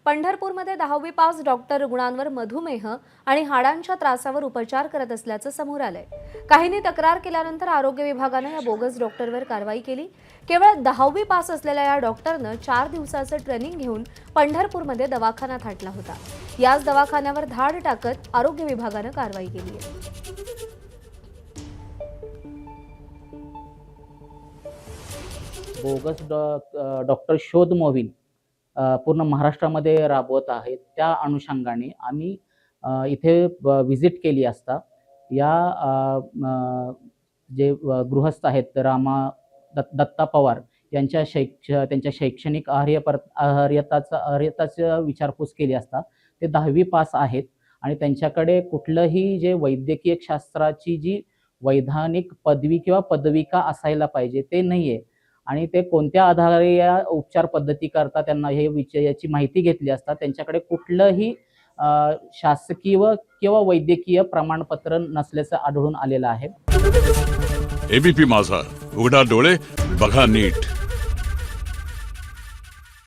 पंढरपूरमध्ये 10वी pass doctor रुग्णांवर मधुमेह आणि हाडांच्या त्रासावर उपचार करत असल्याचं समोर आलंय। काहींनी तक्रार केल्यानंतर आरोग्य विभागाने या बोगस डॉक्टरवर कारवाई केली। केवळ 10वी पास असलेल्या या डॉक्टरनं 4 दिवसाचं ट्रेनिंग घेऊन पंढरपूरमध्ये दवाखाना थाटला होता। याच दवाखान्यावर धाड टाकत आरोग्य विभागाने कारवाई केली आहे। बोगस डॉक्टर शोध मोहीम पूर्ण महाराष्ट्रामध्ये राबवत आहेत। त्या अनुषंगाने आम्ही इथे व्हिजिट केली असता या जे गृहस्थ आहेत दत्ता पवार यांच्या त्यांच्या शैक्षणिक अर्हताचा विचारपूस केली असता ते 10वी पास आहेत आणि त्यांच्याकडे कुठलंही जे वैद्यकीय शास्त्राची जी वैधानिक पदवी किंवा पदविका असायला पाहिजे ते नाहीये आणि ते कोणत्या आधारे या उपचार पद्धती करता त्यांना याची माहिती घेतली असता त्यांच्याकडे कुठलंही शासकीय किंवा वैद्यकीय प्रमाणपत्र नसल्याचं आढळून आलेलं आहे। एबीपी माझा, उघडा डोळे बघा नीट।